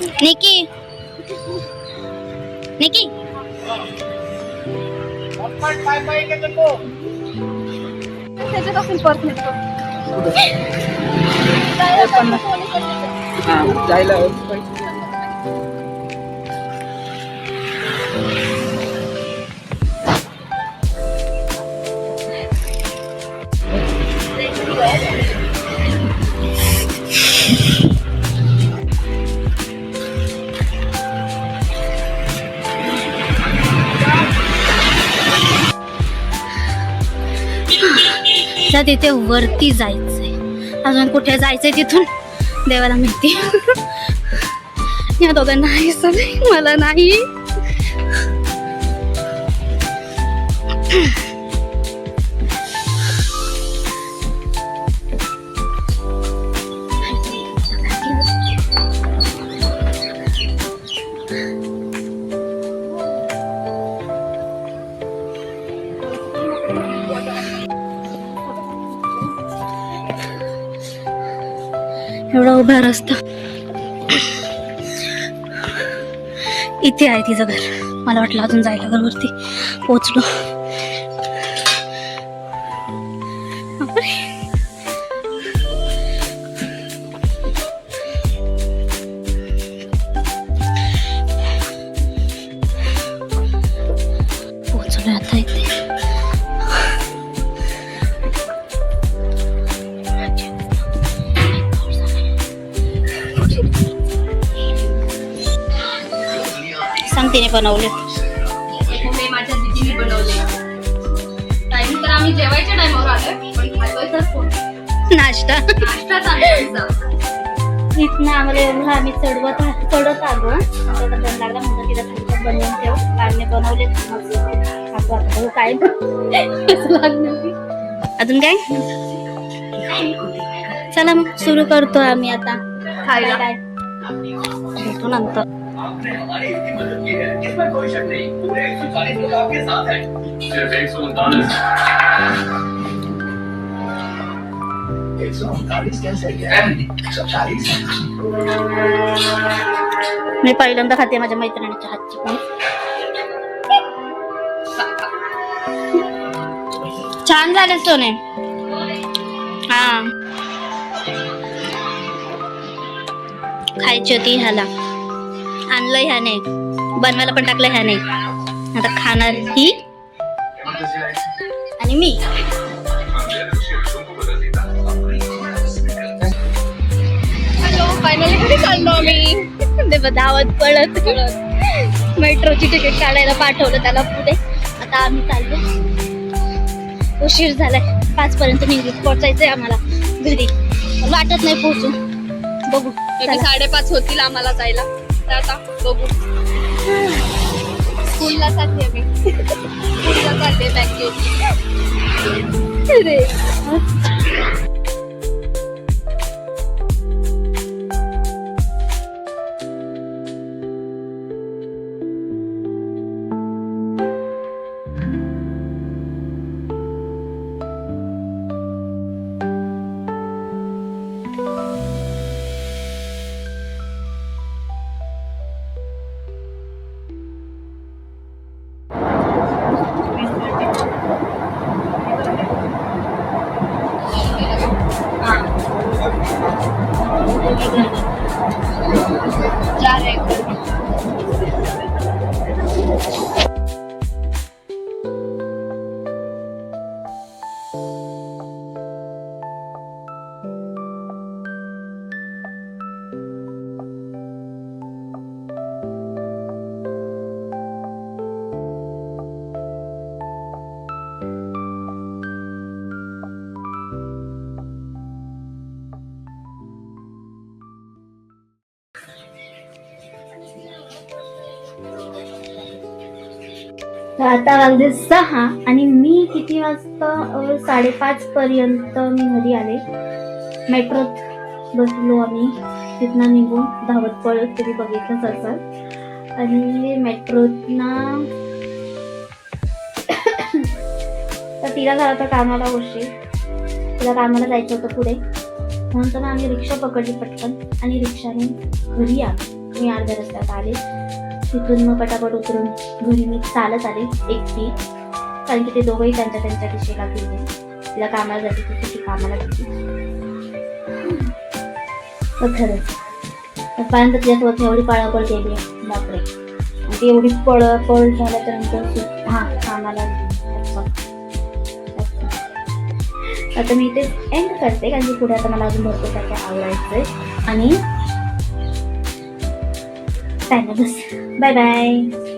निकी निकी त्याच्यापासून परत निघतो. जायला त्या तिथे वरती जायचंय. अजून कुठे जायचंय तिथून देवाला माहिती. या दोघांना नाही सवय, मला नाही. एवढा उभा रस्ता. इथे आहे तिचं घर. मला वाटलं अजून जायला घरवरती पोहोचलो. पोहोचलो आता इथे. तिने बनवले. मी माझ्या दीदीने बनवले. टाइम तर आम्ही जेवायच्या टाइमवर आलोय, पण खायचा फोन नाश्ता इथनं आम्हाला एवढं आम्ही चढत आलो. आता दम लागला म्हणून तिला थोडं बनवून ठेव. काढणे बनवले काय अजून काय. चला मग सुरू करतो आम्ही आता खायला. काय भेटू नंतर. आपने हमारी इतनी मदद की है, इसमें कोई शक नहीं. पूरे 140 लोग आपके साथ हैं. सिर्फ 139. 139 कैसे गया? 140. मी पहिल्यांदा खाते माझ्या मैत्रिणीच्या हातची पण. छान झाले सोने. हा खायची होती ह्याला. आणलं ह्याने, बनवायला पण टाकलं ह्याने. आता खाणार ही आणि मी. हॅलो, फायनली घरी चाललो आम्ही. धावत पळत मेट्रोची तिकीट काढायला पाठवलं त्याला पुढे. आता आम्ही चाललो. उशीर झालाय. 5 पर्यंत पोहोचायचंय आम्हाला घरी. वाटत नाही पोहोचू. बघू 5:30 होतील आम्हाला जायला. तर आता बघू. स्कूलला चालते आम्ही. स्कूलला चालते. थँक्यू. जा रहे हैं. आता वाजले 6 आणि मी किती वाजता 5:30 पर्यंत मी घरी आले. मेट्रोत बसलो आम्ही. तिथनं निघून धावत पळत तुम्ही बघितलंच असाल. आणि मेट्रोतना तर तिला झाला होता कामाला उशीर. तिला कामाला जायचं होतं पुढे, म्हणून तर आम्ही रिक्षा पकडली पटकन आणि रिक्षाने घरी आलो. मी अर्ध्या रस्त्यात आले. तिथून मग पटापट उतरून घरी मी चालत आले एकटी, कारण की ते दोघंही त्यांच्या दिशेला गेले. तिला कामाला जाते, तिथे ती कामाला गेली. तर खरंच आतापर्यंत तिच्यासोबत एवढी पळापळ केली, बापरे. आणि ती एवढी पळपळ झाल्यानंतर सुद्धा कामाला गेली. आता मी इथे एंड करते, कारण की पुढे आता मला अजून भरपूर काय काय आवडायचंय. आणि काय नाही, बस बाय बाय.